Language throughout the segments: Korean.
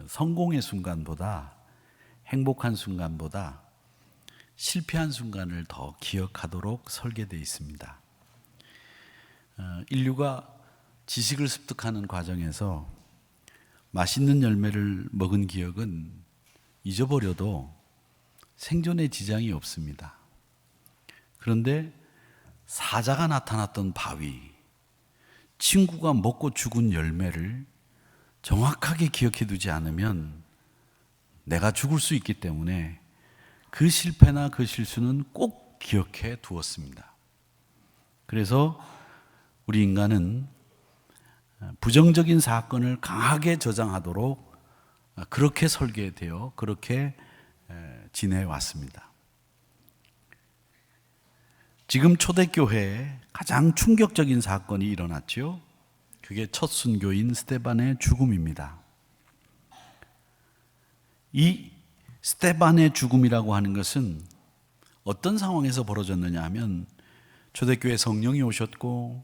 성공의 순간보다, 행복한 순간보다 실패한 순간을 더 기억하도록 설계되어 있습니다. 인류가 지식을 습득하는 과정에서 맛있는 열매를 먹은 기억은 잊어버려도 생존에 지장이 없습니다. 그런데 사자가 나타났던 바위, 친구가 먹고 죽은 열매를 정확하게 기억해 두지 않으면 내가 죽을 수 있기 때문에 그 실패나 그 실수는 꼭 기억해 두었습니다. 그래서 우리 인간은 부정적인 사건을 강하게 저장하도록 그렇게 설계되어 그렇게 지내왔습니다. 지금 초대교회에 가장 충격적인 사건이 일어났죠. 그게 첫 순교인 스데반의 죽음입니다. 이 스데반의 죽음이라고 하는 것은 어떤 상황에서 벌어졌느냐 하면 초대교회 성령이 오셨고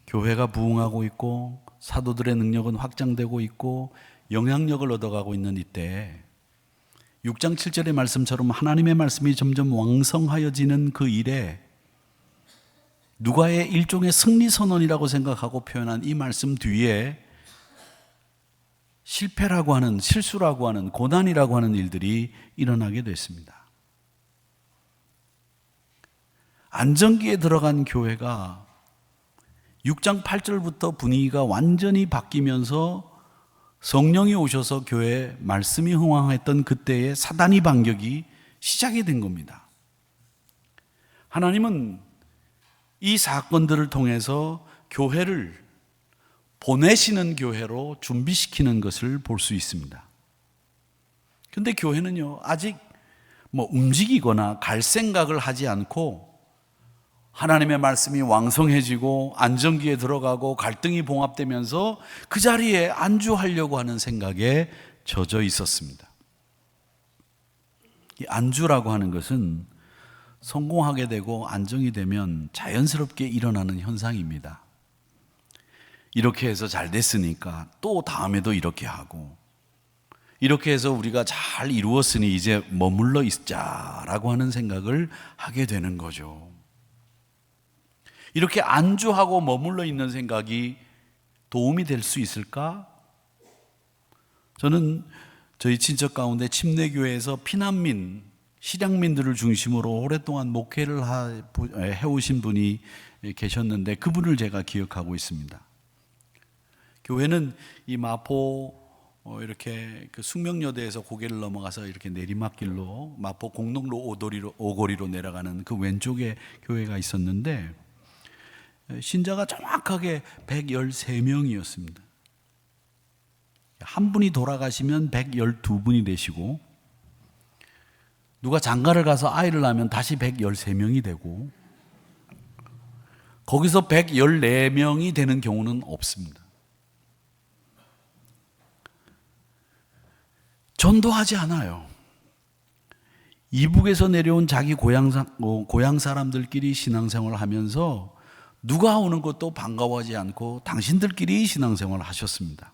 교회가 부흥하고 있고 사도들의 능력은 확장되고 있고 영향력을 얻어가고 있는 이때에 6장 7절의 말씀처럼 하나님의 말씀이 점점 왕성하여지는 그 일에 누가의 일종의 승리 선언이라고 생각하고 표현한 이 말씀 뒤에 실패라고 하는, 실수라고 하는, 고난이라고 하는 일들이 일어나게 됐습니다. 안정기에 들어간 교회가 6장 8절부터 분위기가 완전히 바뀌면서 성령이 오셔서 교회에 말씀이 흥황했던 그때의 사단이 반격이 시작이 된 겁니다. 하나님은 이 사건들을 통해서 교회를 보내시는 교회로 준비시키는 것을 볼 수 있습니다. 그런데 교회는요, 아직 움직이거나 갈 생각을 하지 않고 하나님의 말씀이 왕성해지고 안정기에 들어가고 갈등이 봉합되면서 그 자리에 안주하려고 하는 생각에 젖어 있었습니다. 이 안주라고 하는 것은 성공하게 되고 안정이 되면 자연스럽게 일어나는 현상입니다. 이렇게 해서 잘 됐으니까 또 다음에도 이렇게 하고, 이렇게 해서 우리가 잘 이루었으니 이제 머물러 있자라고 하는 생각을 하게 되는 거죠. 이렇게 안주하고 머물러 있는 생각이 도움이 될 수 있을까? 저는 저희 친척 가운데 침례교회에서 피난민, 실향민들을 중심으로 오랫동안 목회를 해오신 분이 계셨는데 그분을 제가 기억하고 있습니다. 교회는 이 마포 이렇게 그 숙명여대에서 고개를 넘어가서 이렇게 내리막길로 마포 공덕로 오거리로 내려가는 그 왼쪽에 교회가 있었는데 신자가 정확하게 113명이었습니다. 한 분이 돌아가시면 112분이 되시고, 누가 장가를 가서 아이를 낳으면 다시 113명이 되고, 거기서 114명이 되는 경우는 없습니다. 전도하지 않아요. 이북에서 내려온 자기 고향 사람들끼리 신앙생활을 하면서 누가 오는 것도 반가워하지 않고 당신들끼리 신앙생활을 하셨습니다.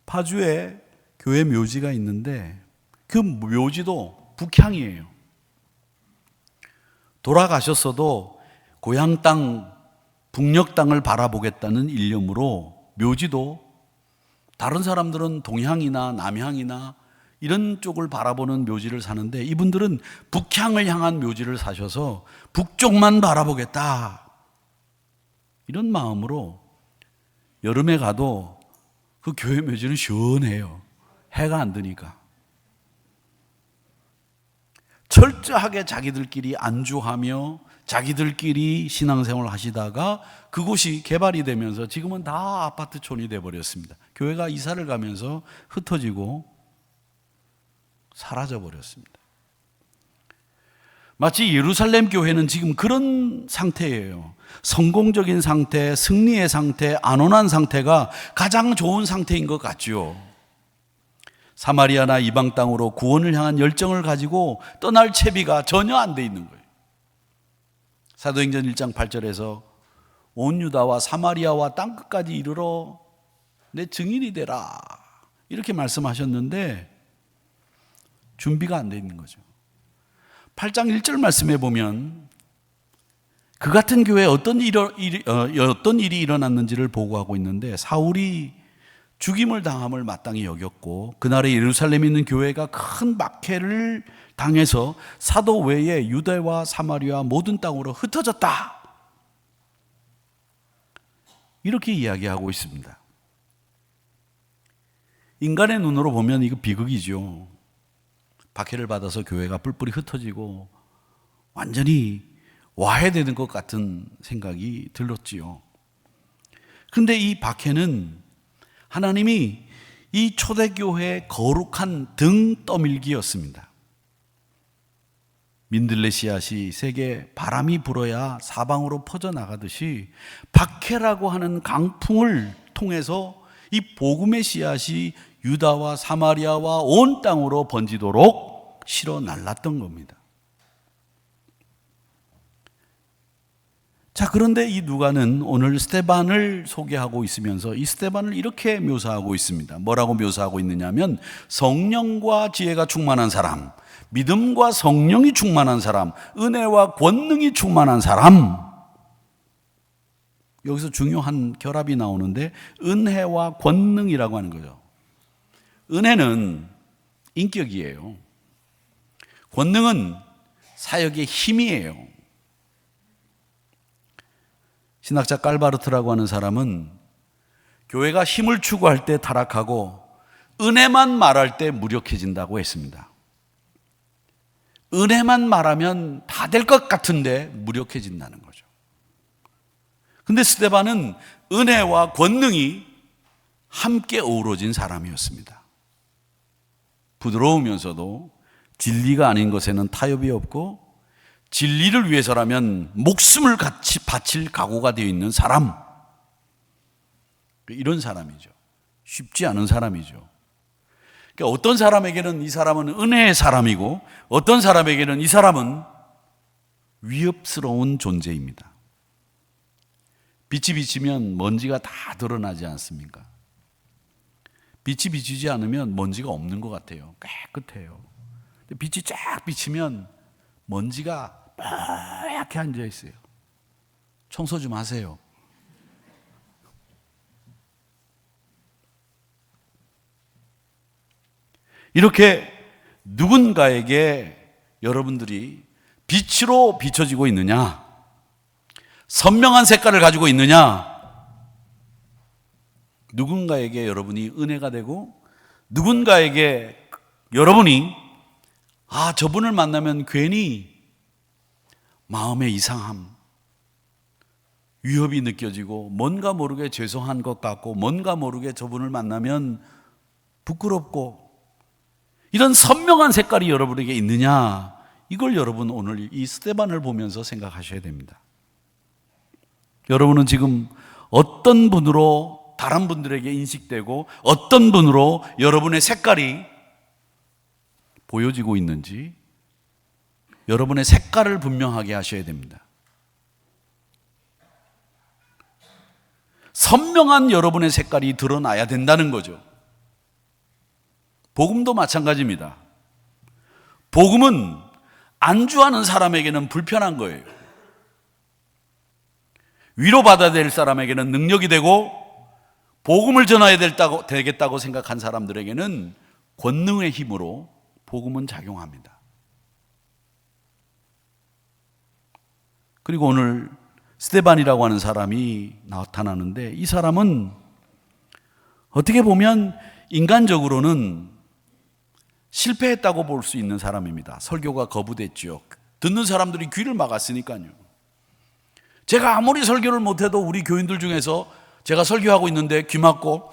파주에 교회 묘지가 있는데 그 묘지도 북향이에요. 돌아가셨어도 고향 땅, 북녘 땅을 바라보겠다는 일념으로 묘지도, 다른 사람들은 동향이나 남향이나 이런 쪽을 바라보는 묘지를 사는데 이분들은 북향을 향한 묘지를 사셔서 북쪽만 바라보겠다, 이런 마음으로 여름에 가도 그 교회 묘지는 시원해요. 해가 안 드니까. 철저하게 자기들끼리 안주하며 자기들끼리 신앙생활을 하시다가 그곳이 개발이 되면서 지금은 다 아파트촌이 돼버렸습니다. 교회가 이사를 가면서 흩어지고 사라져버렸습니다. 마치 예루살렘 교회는 지금 그런 상태예요. 성공적인 상태, 승리의 상태, 안온한 상태가 가장 좋은 상태인 것 같죠. 사마리아나 이방 땅으로 구원을 향한 열정을 가지고 떠날 채비가 전혀 안 돼 있는 거예요. 사도행전 1장 8절에서 온 유다와 사마리아와 땅끝까지 이르러 내 증인이 되라, 이렇게 말씀하셨는데 준비가 안 돼 있는 거죠. 8장 1절 말씀에 보면 그 같은 교회에 어떤 일이 일어났는지를 보고하고 있는데, 사울이 죽임을 당함을 마땅히 여겼고 그날에 예루살렘에 있는 교회가 큰 박해를 당해서 사도 외에 유대와 사마리아 모든 땅으로 흩어졌다, 이렇게 이야기하고 있습니다. 인간의 눈으로 보면 이거 비극이죠. 박해를 받아서 교회가 뿔뿔이 흩어지고 완전히 와해되는 것 같은 생각이 들었지요. 그런데 이 박해는 하나님이 이 초대교회의 거룩한 등 떠밀기였습니다. 민들레 씨앗이 세계 바람이 불어야 사방으로 퍼져나가듯이 박해라고 하는 강풍을 통해서 이 복음의 씨앗이 유다와 사마리아와 온 땅으로 번지도록 실어 날랐던 겁니다. 자, 그런데 이 누가는 오늘 스데반을 소개하고 있으면서 이 스데반을 이렇게 묘사하고 있습니다. 뭐라고 묘사하고 있느냐면 성령과 지혜가 충만한 사람, 믿음과 성령이 충만한 사람, 은혜와 권능이 충만한 사람. 여기서 중요한 결합이 나오는데 은혜와 권능이라고 하는 거죠. 은혜는 인격이에요. 권능은 사역의 힘이에요. 신학자 깔바르트라고 하는 사람은 교회가 힘을 추구할 때 타락하고 은혜만 말할 때 무력해진다고 했습니다. 은혜만 말하면 다 될 것 같은데 무력해진다는 거죠. 근데 스데반은 은혜와 권능이 함께 어우러진 사람이었습니다. 부드러우면서도 진리가 아닌 것에는 타협이 없고 진리를 위해서라면 목숨을 같이 바칠 각오가 되어 있는 사람, 이런 사람이죠. 쉽지 않은 사람이죠. 그러니까 어떤 사람에게는 이 사람은 은혜의 사람이고 어떤 사람에게는 이 사람은 위협스러운 존재입니다. 빛이 비치면 먼지가 다 드러나지 않습니까? 빛이 비치지 않으면 먼지가 없는 것 같아요. 깨끗해요. 근데 빛이 쫙 비치면 먼지가 뽀얗게 앉아 있어요. 청소 좀 하세요. 이렇게 누군가에게 여러분들이 빛으로 비춰지고 있느냐, 선명한 색깔을 가지고 있느냐, 누군가에게 여러분이 은혜가 되고 누군가에게 여러분이 저분을 만나면 괜히 마음의 이상함, 위협이 느껴지고 뭔가 모르게 죄송한 것 같고 뭔가 모르게 저분을 만나면 부끄럽고, 이런 선명한 색깔이 여러분에게 있느냐, 이걸 여러분 오늘 이 스데반을 보면서 생각하셔야 됩니다. 여러분은 지금 어떤 분으로 다른 분들에게 인식되고 어떤 분으로 여러분의 색깔이 보여지고 있는지 여러분의 색깔을 분명하게 하셔야 됩니다. 선명한 여러분의 색깔이 드러나야 된다는 거죠. 복음도 마찬가지입니다. 복음은 안주하는 사람에게는 불편한 거예요. 위로받아야 될 사람에게는 능력이 되고 복음을 전해야 되겠다고 생각한 사람들에게는 권능의 힘으로 복음은 작용합니다. 그리고 오늘 스데반이라고 하는 사람이 나타나는데, 이 사람은 어떻게 보면 인간적으로는 실패했다고 볼 수 있는 사람입니다. 설교가 거부됐죠. 듣는 사람들이 귀를 막았으니까요. 제가 아무리 설교를 못해도 우리 교인들 중에서 제가 설교하고 있는데 귀 막고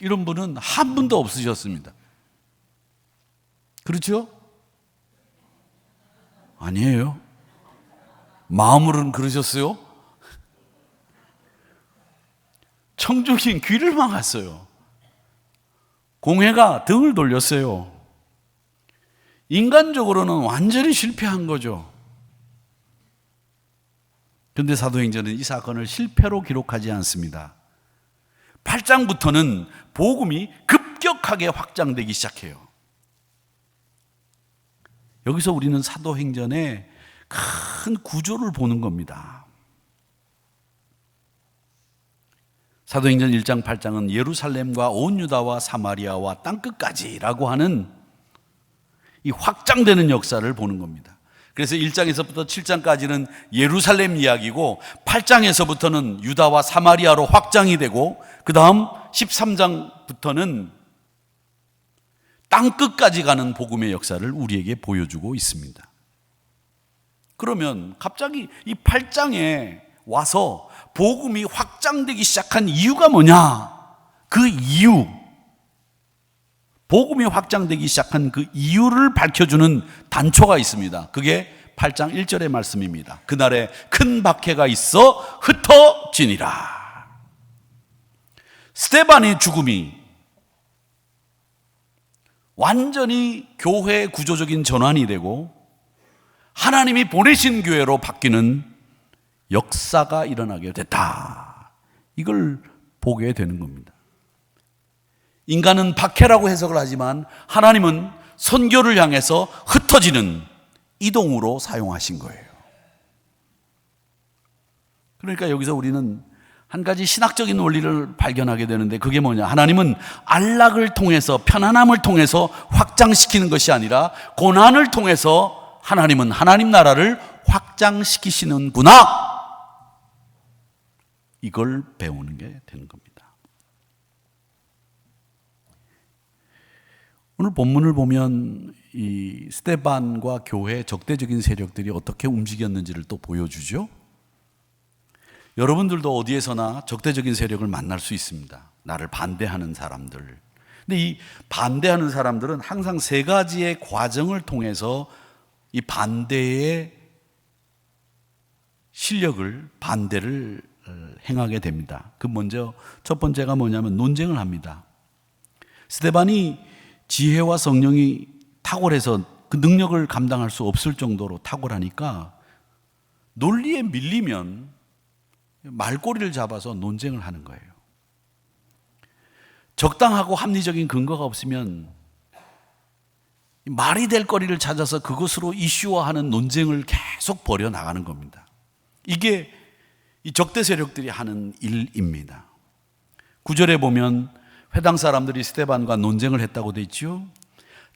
이런 분은 한 분도 없으셨습니다. 그렇죠? 아니에요. 마음으로는 그러셨어요? 청중이 귀를 막았어요. 공회가 등을 돌렸어요. 인간적으로는 완전히 실패한 거죠. 그런데 사도행전은 이 사건을 실패로 기록하지 않습니다. 8장부터는 복음이 급격하게 확장되기 시작해요. 여기서 우리는 사도행전의 큰 구조를 보는 겁니다. 사도행전 1장 8장은 예루살렘과 온 유다와 사마리아와 땅끝까지라고 하는 이 확장되는 역사를 보는 겁니다. 그래서 1장에서부터 7장까지는 예루살렘 이야기고 8장에서부터는 유다와 사마리아로 확장이 되고 그 다음 13장부터는 땅끝까지 가는 복음의 역사를 우리에게 보여주고 있습니다. 그러면 갑자기 이 8장에 와서 복음이 확장되기 시작한 이유가 뭐냐? 그 이유, 복음이 확장되기 시작한 그 이유를 밝혀주는 단초가 있습니다. 그게 8장 1절의 말씀입니다. 그날에 큰 박해가 있어 흩어지니라. 스데반의 죽음이 완전히 교회의 구조적인 전환이 되고 하나님이 보내신 교회로 바뀌는 역사가 일어나게 됐다. 이걸 보게 되는 겁니다. 인간은 박해라고 해석을 하지만 하나님은 선교를 향해서 흩어지는 이동으로 사용하신 거예요. 그러니까 여기서 우리는 한 가지 신학적인 원리를 발견하게 되는데 그게 뭐냐? 하나님은 안락을 통해서 편안함을 통해서 확장시키는 것이 아니라 고난을 통해서 하나님은 하나님 나라를 확장시키시는구나. 이걸 배우는 게 되는 겁니다. 오늘 본문을 보면 이 스데반과 교회의 적대적인 세력들이 어떻게 움직였는지를 또 보여주죠. 여러분들도 어디에서나 적대적인 세력을 만날 수 있습니다. 나를 반대하는 사람들. 근데 이 반대하는 사람들은 항상 세 가지의 과정을 통해서 이 반대의 실력을, 반대를 행하게 됩니다. 그 먼저 첫 번째가 뭐냐면 논쟁을 합니다. 스데반이 지혜와 성령이 탁월해서 그 능력을 감당할 수 없을 정도로 탁월하니까 논리에 밀리면 말꼬리를 잡아서 논쟁을 하는 거예요. 적당하고 합리적인 근거가 없으면 말이 될 거리를 찾아서 그것으로 이슈화하는 논쟁을 계속 벌여 나가는 겁니다. 이게 이 적대 세력들이 하는 일입니다. 9절에 보면 회당 사람들이 스데반과 논쟁을 했다고 돼 있죠.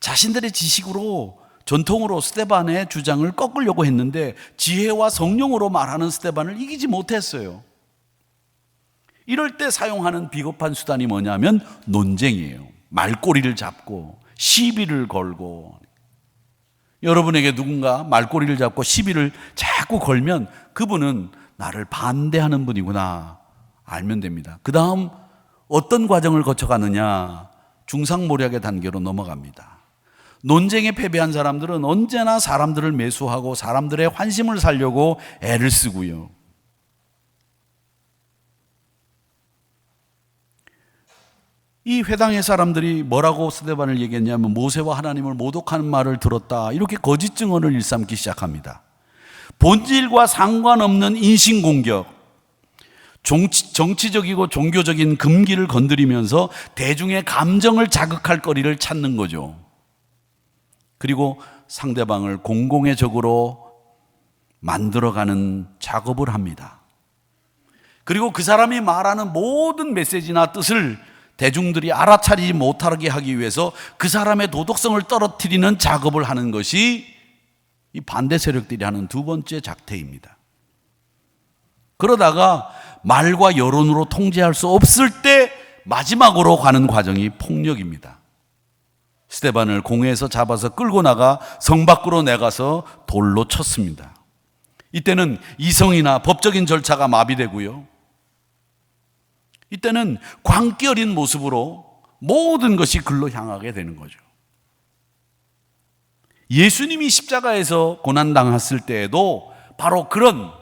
자신들의 지식으로 전통으로 스데반의 주장을 꺾으려고 했는데 지혜와 성령으로 말하는 스데반을 이기지 못했어요. 이럴 때 사용하는 비겁한 수단이 뭐냐면 논쟁이에요. 말꼬리를 잡고 시비를 걸고. 여러분에게 누군가 말꼬리를 잡고 시비를 자꾸 걸면 그분은 나를 반대하는 분이구나 알면 됩니다. 그 다음 어떤 과정을 거쳐가느냐? 중상모략의 단계로 넘어갑니다. 논쟁에 패배한 사람들은 언제나 사람들을 매수하고 사람들의 환심을 살려고 애를 쓰고요. 이 회당의 사람들이 뭐라고 스데반을 얘기했냐면 모세와 하나님을 모독하는 말을 들었다. 이렇게 거짓 증언을 일삼기 시작합니다. 본질과 상관없는 인신공격, 정치적이고 종교적인 금기를 건드리면서 대중의 감정을 자극할 거리를 찾는 거죠. 그리고 상대방을 공공의 적으로 만들어가는 작업을 합니다. 그리고 그 사람이 말하는 모든 메시지나 뜻을 대중들이 알아차리지 못하게 하기 위해서 그 사람의 도덕성을 떨어뜨리는 작업을 하는 것이 이 반대 세력들이 하는 두 번째 작태입니다. 그러다가 말과 여론으로 통제할 수 없을 때 마지막으로 가는 과정이 폭력입니다. 스데반을 공회에서 잡아서 끌고 나가 성 밖으로 내가서 돌로 쳤습니다. 이때는 이성이나 법적인 절차가 마비되고요. 이때는 광기 어린 모습으로 모든 것이 글로 향하게 되는 거죠. 예수님이 십자가에서 고난당했을 때에도 바로 그런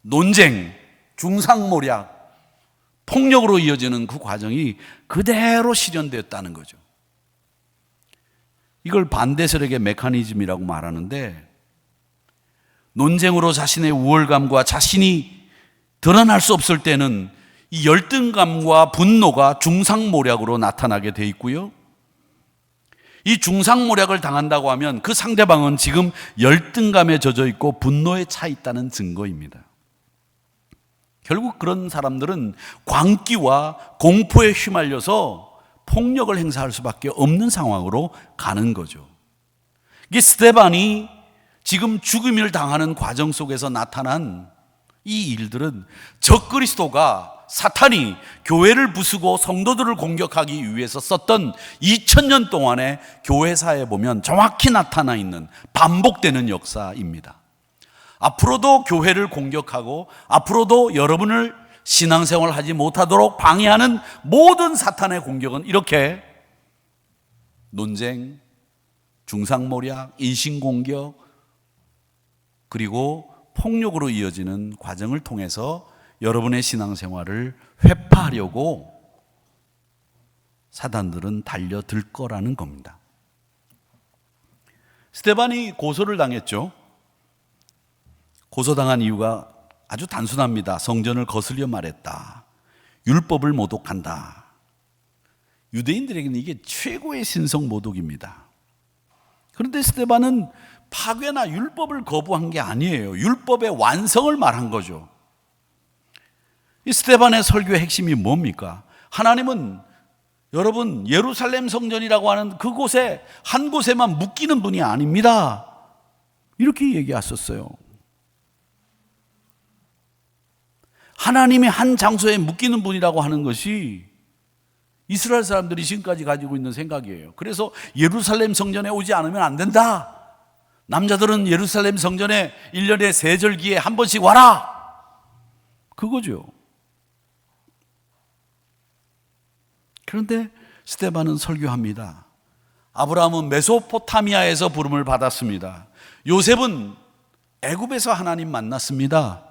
논쟁, 중상모략, 폭력으로 이어지는 그 과정이 그대로 실현되었다는 거죠. 이걸 반대 세력의 메커니즘이라고 말하는데 논쟁으로 자신의 우월감과 자신이 드러날 수 없을 때는 이 열등감과 분노가 중상모략으로 나타나게 돼 있고요. 이 중상모략을 당한다고 하면 그 상대방은 지금 열등감에 젖어 있고 분노에 차 있다는 증거입니다. 결국 그런 사람들은 광기와 공포에 휘말려서 폭력을 행사할 수밖에 없는 상황으로 가는 거죠. 이게 스데반이 지금 죽음을 당하는 과정 속에서 나타난 이 일들은 적그리스도가 사탄이 교회를 부수고 성도들을 공격하기 위해서 썼던 2000년 동안의 교회사에 보면 정확히 나타나 있는 반복되는 역사입니다. 앞으로도 교회를 공격하고 앞으로도 여러분을 신앙생활 하지 못하도록 방해하는 모든 사탄의 공격은 이렇게 논쟁, 중상모략, 인신공격, 그리고 폭력으로 이어지는 과정을 통해서 여러분의 신앙생활을 회파하려고 사단들은 달려들 거라는 겁니다. 스데반이 고소를 당했죠. 고소당한 이유가 아주 단순합니다. 성전을 거슬려 말했다. 율법을 모독한다. 유대인들에게는 이게 최고의 신성 모독입니다. 그런데 스데반은 파괴나 율법을 거부한 게 아니에요. 율법의 완성을 말한 거죠. 이 스데반의 설교의 핵심이 뭡니까? 하나님은 여러분 예루살렘 성전이라고 하는 그곳에 한 곳에만 묶이는 분이 아닙니다. 이렇게 얘기했었어요. 하나님이 한 장소에 묶이는 분이라고 하는 것이 이스라엘 사람들이 지금까지 가지고 있는 생각이에요. 그래서 예루살렘 성전에 오지 않으면 안 된다. 남자들은 예루살렘 성전에 1년에 세절기에 한 번씩 와라. 그거죠. 그런데 스데반은 설교합니다. 아브라함은 메소포타미아에서 부름을 받았습니다. 요셉은 애굽에서 하나님 만났습니다.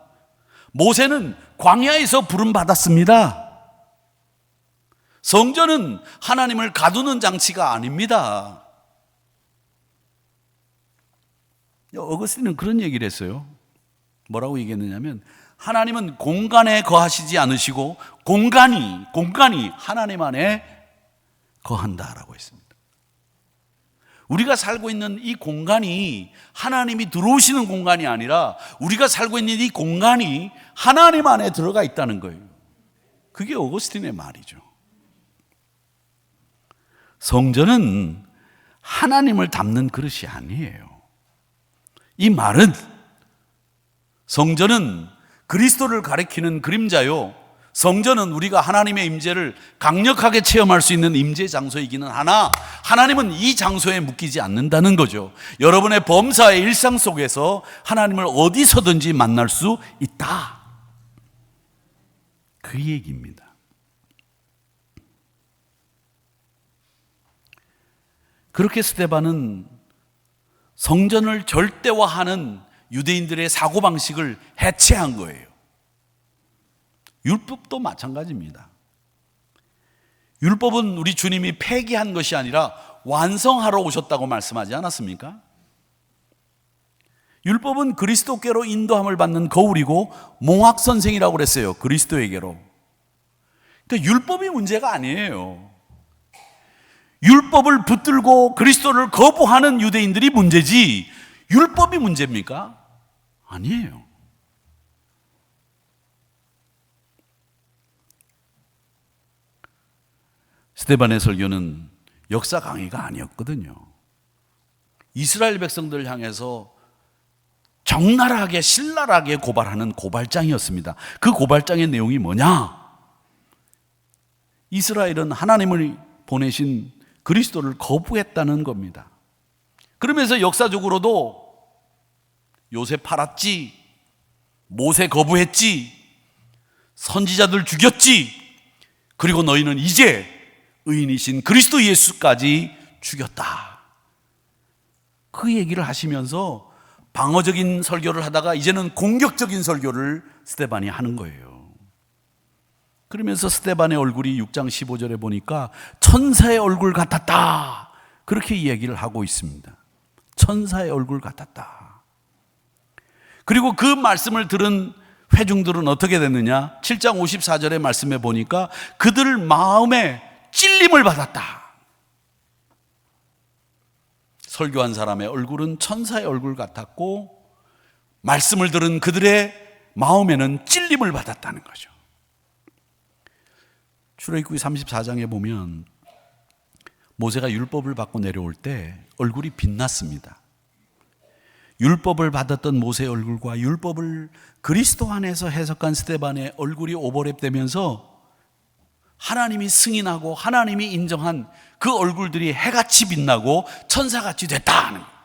모세는 광야에서 부름 받았습니다. 성전은 하나님을 가두는 장치가 아닙니다. 어거스틴은 그런 얘기를 했어요. 뭐라고 얘기했느냐면 하나님은 공간에 거하시지 않으시고 공간이 하나님 안에 거한다라고 했습니다. 우리가 살고 있는 이 공간이 하나님이 들어오시는 공간이 아니라 우리가 살고 있는 이 공간이 하나님 안에 들어가 있다는 거예요. 그게 어거스틴의 말이죠. 성전은 하나님을 담는 그릇이 아니에요. 이 말은 성전은 그리스도를 가리키는 그림자요, 성전은 우리가 하나님의 임재를 강력하게 체험할 수 있는 임재 장소이기는 하나 하나님은 이 장소에 묶이지 않는다는 거죠. 여러분의 범사의 일상 속에서 하나님을 어디서든지 만날 수 있다, 그 얘기입니다. 그렇게 스데반은 성전을 절대화하는 유대인들의 사고방식을 해체한 거예요. 율법도 마찬가지입니다. 율법은 우리 주님이 폐기한 것이 아니라 완성하러 오셨다고 말씀하지 않았습니까? 율법은 그리스도께로 인도함을 받는 거울이고 몽학선생이라고 그랬어요. 그리스도에게로. 그러니까 율법이 문제가 아니에요. 율법을 붙들고 그리스도를 거부하는 유대인들이 문제지 율법이 문제입니까? 아니에요. 스데반의 설교는 역사 강의가 아니었거든요. 이스라엘 백성들을 향해서 적나라하게 신랄하게 고발하는 고발장이었습니다. 그 고발장의 내용이 뭐냐? 이스라엘은 하나님을 보내신 그리스도를 거부했다는 겁니다. 그러면서 역사적으로도 요셉 팔았지, 모세 거부했지, 선지자들 죽였지, 그리고 너희는 이제 의인이신 그리스도 예수까지 죽였다, 그 얘기를 하시면서 방어적인 설교를 하다가 이제는 공격적인 설교를 스데반이 하는 거예요. 그러면서 스데반의 얼굴이 6장 15절에 보니까 천사의 얼굴 같았다, 그렇게 이야기를 하고 있습니다. 천사의 얼굴 같았다. 그리고 그 말씀을 들은 회중들은 어떻게 됐느냐? 7장 54절의 말씀에 보니까 그들 마음에 찔림을 받았다. 설교한 사람의 얼굴은 천사의 얼굴 같았고 말씀을 들은 그들의 마음에는 찔림을 받았다는 거죠. 출애굽기 34장에 보면 모세가 율법을 받고 내려올 때 얼굴이 빛났습니다. 율법을 받았던 모세의 얼굴과 율법을 그리스도 안에서 해석한 스데반의 얼굴이 오버랩되면서 하나님이 승인하고 하나님이 인정한 그 얼굴들이 해같이 빛나고 천사같이 됐다 하는 거예요.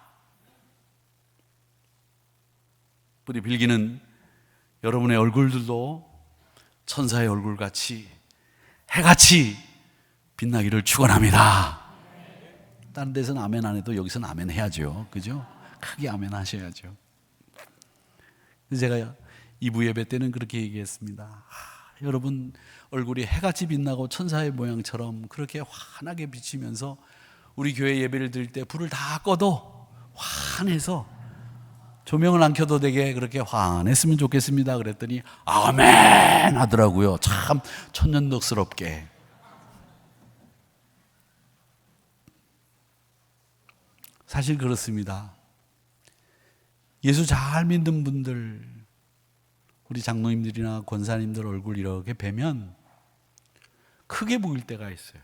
우리 빌기는 여러분의 얼굴들도 천사의 얼굴같이 해같이 빛나기를 축원합니다. 다른 데서는 아멘 안 해도 여기서는 아멘 해야죠. 그죠? 크게 아멘 하셔야죠. 제가 2부 예배 때는 그렇게 얘기했습니다. 여러분 얼굴이 해같이 빛나고 천사의 모양처럼 그렇게 환하게 비치면서 우리 교회 예배를 드릴 때 불을 다 꺼도 환해서 조명을 안 켜도 되게 그렇게 환했으면 좋겠습니다. 그랬더니 아멘 하더라고요. 참 천년덕스럽게. 사실 그렇습니다. 예수 잘 믿는 분들, 우리 장로님들이나 권사님들 얼굴 이렇게 뵈면 크게 보일 때가 있어요.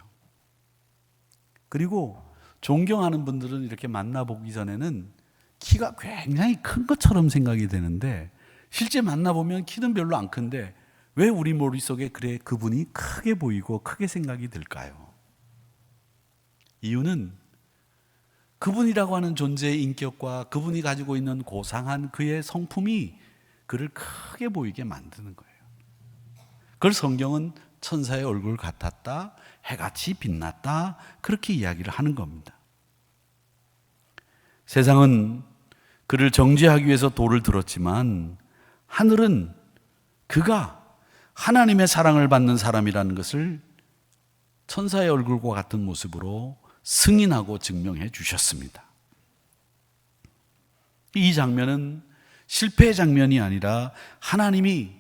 그리고 존경하는 분들은 이렇게 만나보기 전에는 키가 굉장히 큰 것처럼 생각이 되는데 실제 만나보면 키는 별로 안 큰데 왜 우리 머릿속에 그래 그분이 크게 보이고 크게 생각이 들까요? 이유는 그분이라고 하는 존재의 인격과 그분이 가지고 있는 고상한 그의 성품이 그를 크게 보이게 만드는 거예요. 그걸 성경은 천사의 얼굴 같았다, 해같이 빛났다 그렇게 이야기를 하는 겁니다. 세상은 그를 정죄하기 위해서 돌을 들었지만 하늘은 그가 하나님의 사랑을 받는 사람이라는 것을 천사의 얼굴과 같은 모습으로 승인하고 증명해 주셨습니다. 이 장면은 실패의 장면이 아니라 하나님이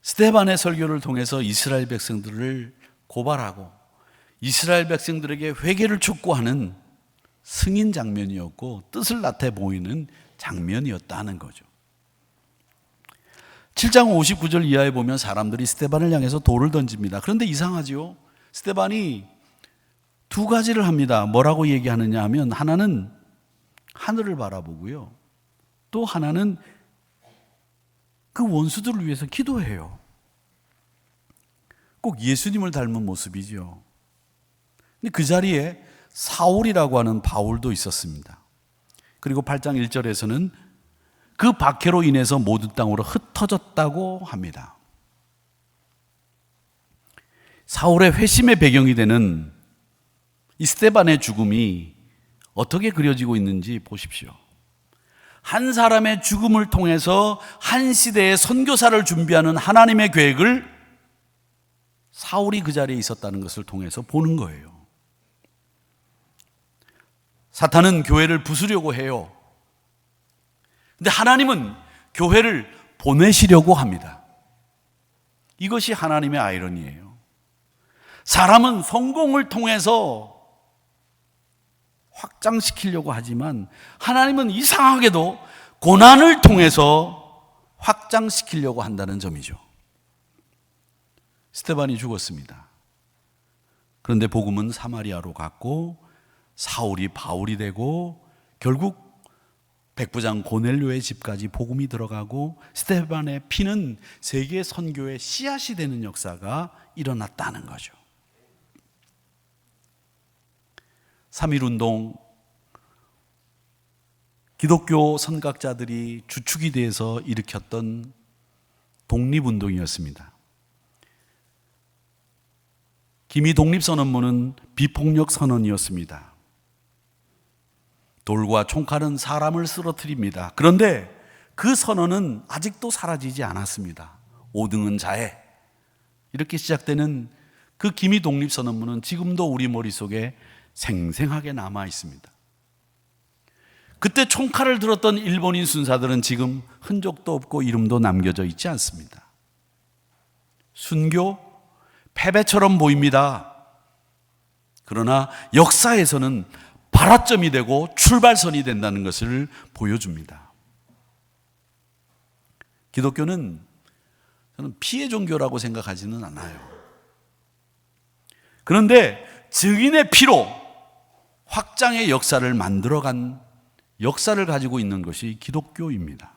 스데반의 설교를 통해서 이스라엘 백성들을 고발하고 이스라엘 백성들에게 회개를 촉구하는 승인 장면이었고 뜻을 나타내 보이는 장면이었다는 거죠. 7장 59절 이하에 보면 사람들이 스데반을 향해서 돌을 던집니다. 그런데 이상하지요. 스데반이 두 가지를 합니다. 뭐라고 얘기하느냐 하면 하나는 하늘을 바라보고요. 또 하나는 그 원수들을 위해서 기도해요. 꼭 예수님을 닮은 모습이죠. 근데 그 자리에 사울이라고 하는 바울도 있었습니다. 그리고 8장 1절에서는 그 박해로 인해서 모든 땅으로 흩어졌다고 합니다. 사울의 회심의 배경이 되는 이 스데반의 죽음이 어떻게 그려지고 있는지 보십시오. 한 사람의 죽음을 통해서 한 시대의 선교사를 준비하는 하나님의 계획을 사울이 그 자리에 있었다는 것을 통해서 보는 거예요. 사탄은 교회를 부수려고 해요. 근데 하나님은 교회를 보내시려고 합니다. 이것이 하나님의 아이러니예요. 사람은 성공을 통해서 확장시키려고 하지만 하나님은 이상하게도 고난을 통해서 확장시키려고 한다는 점이죠. 스데반이 죽었습니다. 그런데 복음은 사마리아로 갔고 사울이 바울이 되고 결국 백부장 고넬료의 집까지 복음이 들어가고 스데반의 피는 세계 선교의 씨앗이 되는 역사가 일어났다는 거죠. 3.1운동, 기독교 선각자들이 주축이 돼서 일으켰던 독립운동이었습니다. 기미 독립선언문은 비폭력 선언이었습니다. 돌과 총칼은 사람을 쓰러뜨립니다. 그런데 그 선언은 아직도 사라지지 않았습니다. 5등은 자해. 이렇게 시작되는 그 기미 독립선언문은 지금도 우리 머릿속에 생생하게 남아 있습니다. 그때 총칼을 들었던 일본인 순사들은 지금 흔적도 없고 이름도 남겨져 있지 않습니다. 순교, 패배처럼 보입니다. 그러나 역사에서는 발화점이 되고 출발선이 된다는 것을 보여줍니다. 기독교는 저는 피해 종교라고 생각하지는 않아요. 그런데 증인의 피로 확장의 역사를 만들어간 역사를 가지고 있는 것이 기독교입니다.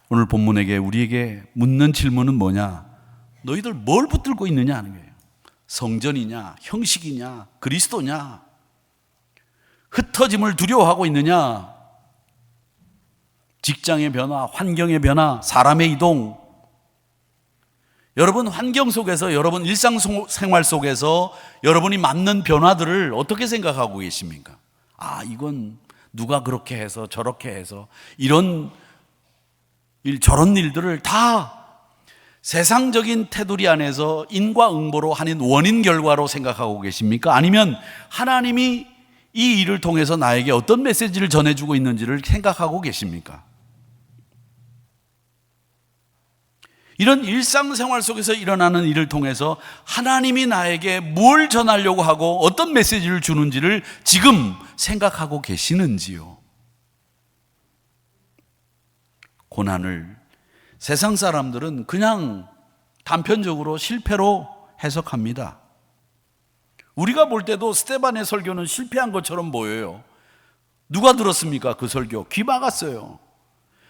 오늘 본문에게 우리에게 묻는 질문은 뭐냐? 너희들 뭘 붙들고 있느냐 하는 거예요. 성전이냐, 형식이냐, 그리스도냐, 흩어짐을 두려워하고 있느냐, 직장의 변화, 환경의 변화, 사람의 이동. 여러분 환경 속에서, 여러분 일상생활 속에서 여러분이 맞는 변화들을 어떻게 생각하고 계십니까? 아, 이건 누가 그렇게 해서 저렇게 해서 이런 일 저런 일들을 다 세상적인 테두리 안에서 인과응보로 하는 원인 결과로 생각하고 계십니까? 아니면 하나님이 이 일을 통해서 나에게 어떤 메시지를 전해주고 있는지를 생각하고 계십니까? 이런 일상생활 속에서 일어나는 일을 통해서 하나님이 나에게 뭘 전하려고 하고 어떤 메시지를 주는지를 지금 생각하고 계시는지요? 고난을 세상 사람들은 그냥 단편적으로 실패로 해석합니다. 우리가 볼 때도 스데반의 설교는 실패한 것처럼 보여요. 누가 들었습니까? 그 설교 귀 막았어요.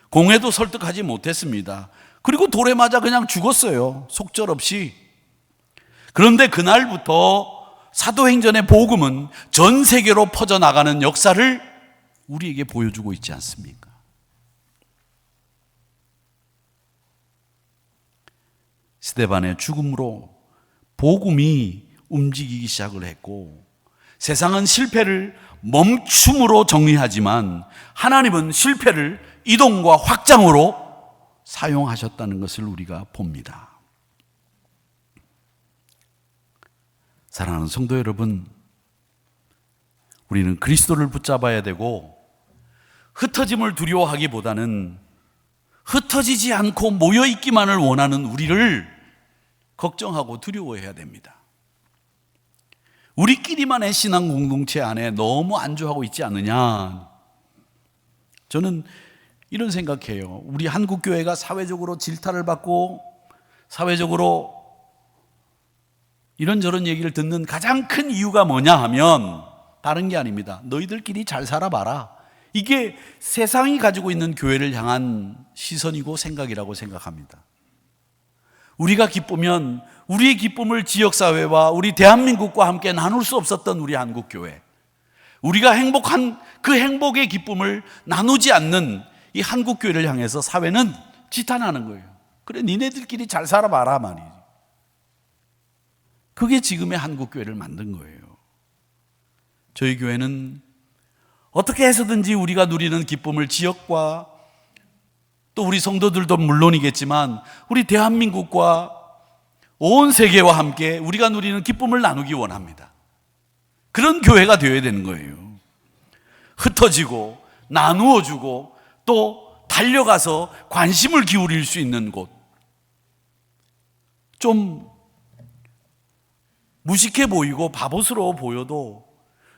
공회도 설득하지 못했습니다. 그리고 돌에 맞아 그냥 죽었어요. 속절없이. 그런데 그날부터 사도행전의 복음은 전 세계로 퍼져나가는 역사를 우리에게 보여주고 있지 않습니까? 스데반의 죽음으로 복음이 움직이기 시작을 했고, 세상은 실패를 멈춤으로 정리하지만 하나님은 실패를 이동과 확장으로 사용하셨다는 것을 우리가 봅니다. 사랑하는 성도 여러분, 우리는 그리스도를 붙잡아야 되고 흩어짐을 두려워하기보다는 흩어지지 않고 모여있기만을 원하는 우리를 걱정하고 두려워해야 됩니다. 우리끼리만의 신앙 공동체 안에 너무 안주하고 있지 않느냐. 저는 이런 생각해요. 우리 한국교회가 사회적으로 질타를 받고 사회적으로 이런저런 얘기를 듣는 가장 큰 이유가 뭐냐 하면 다른 게 아닙니다. 너희들끼리 잘 살아봐라. 이게 세상이 가지고 있는 교회를 향한 시선이고 생각이라고 생각합니다. 우리가 기쁘면 우리의 기쁨을 지역사회와 우리 대한민국과 함께 나눌 수 없었던 우리 한국교회, 우리가 행복한 그 행복의 기쁨을 나누지 않는 이 한국교회를 향해서 사회는 지탄하는 거예요. 그래, 니네들끼리 잘 살아봐라 말이지. 그게 지금의 한국교회를 만든 거예요. 저희 교회는 어떻게 해서든지 우리가 누리는 기쁨을 지역과 또 우리 성도들도 물론이겠지만 우리 대한민국과 온 세계와 함께 우리가 누리는 기쁨을 나누기 원합니다. 그런 교회가 되어야 되는 거예요. 흩어지고 나누어주고 또 달려가서 관심을 기울일 수 있는 곳. 좀 무식해 보이고 바보스러워 보여도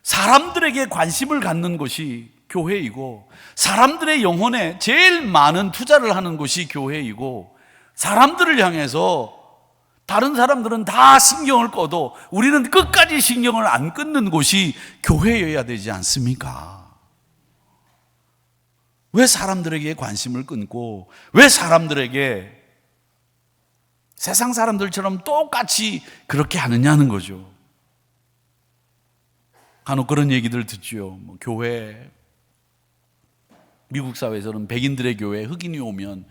사람들에게 관심을 갖는 것이 교회이고, 사람들의 영혼에 제일 많은 투자를 하는 것이 교회이고, 사람들을 향해서 다른 사람들은 다 신경을 꺼도 우리는 끝까지 신경을 안 끊는 곳이 교회여야 되지 않습니까? 왜 사람들에게 관심을 끊고 왜 사람들에게 세상 사람들처럼 똑같이 그렇게 하느냐는 거죠. 간혹 그런 얘기들 듣죠. 교회, 미국 사회에서는 백인들의 교회, 흑인이 오면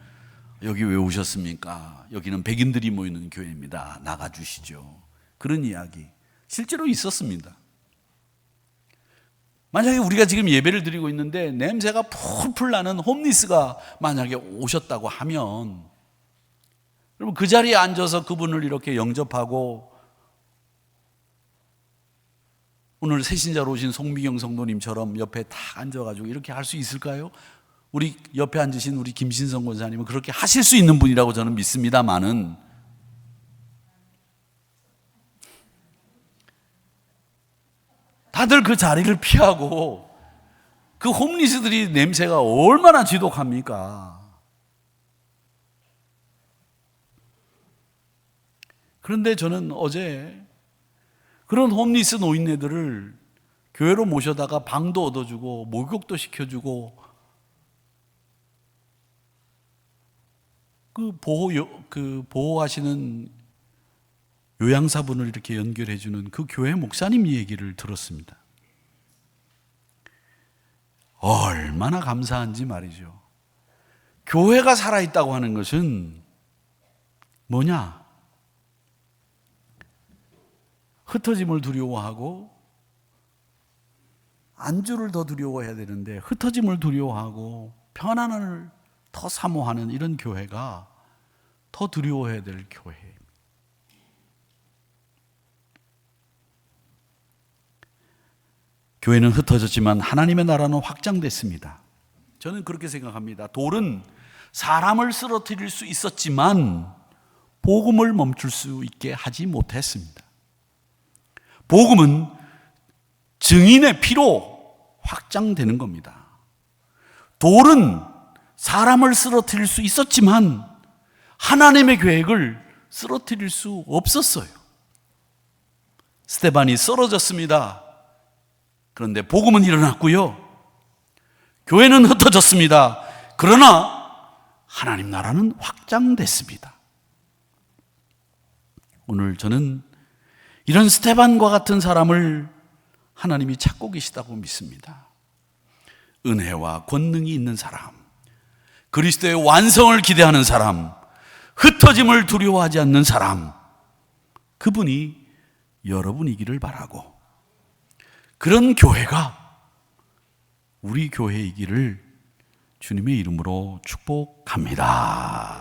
여기 왜 오셨습니까? 여기는 백인들이 모이는 교회입니다. 나가주시죠. 그런 이야기 실제로 있었습니다. 만약에 우리가 지금 예배를 드리고 있는데 냄새가 풀풀 나는 홈리스가 만약에 오셨다고 하면, 여러분 그 자리에 앉아서 그분을 이렇게 영접하고 오늘 새신자로 오신 송미경 성도님처럼 옆에 딱 앉아가지고 이렇게 할 수 있을까요? 우리 옆에 앉으신 우리 김신성 권사님은 그렇게 하실 수 있는 분이라고 저는 믿습니다만은 다들 그 자리를 피하고 그 홈리스들이 냄새가 얼마나 지독합니까? 그런데 저는 어제 그런 홈리스 노인네들을 교회로 모셔다가 방도 얻어주고 목욕도 시켜주고 그 보호하시는 요양사분을 이렇게 연결해주는 그 교회 목사님 얘기를 들었습니다. 얼마나 감사한지 말이죠. 교회가 살아있다고 하는 것은 뭐냐? 흩어짐을 두려워하고 안주를 더 두려워해야 되는데 흩어짐을 두려워하고 편안함을 더 사모하는 이런 교회가 더 두려워해야 될 교회입니다. 교회는 흩어졌지만 하나님의 나라는 확장됐습니다. 저는 그렇게 생각합니다. 돌은 사람을 쓰러뜨릴 수 있었지만 복음을 멈출 수 있게 하지 못했습니다. 복음은 증인의 피로 확장되는 겁니다. 돌은 사람을 쓰러뜨릴 수 있었지만 하나님의 계획을 쓰러뜨릴 수 없었어요. 스데반이 쓰러졌습니다. 그런데 복음은 일어났고요. 교회는 흩어졌습니다. 그러나 하나님 나라는 확장됐습니다. 오늘 저는 이런 스데반과 같은 사람을 하나님이 찾고 계시다고 믿습니다. 은혜와 권능이 있는 사람, 그리스도의 완성을 기대하는 사람, 흩어짐을 두려워하지 않는 사람, 그분이 여러분이기를 바라고 그런 교회가 우리 교회이기를 주님의 이름으로 축복합니다.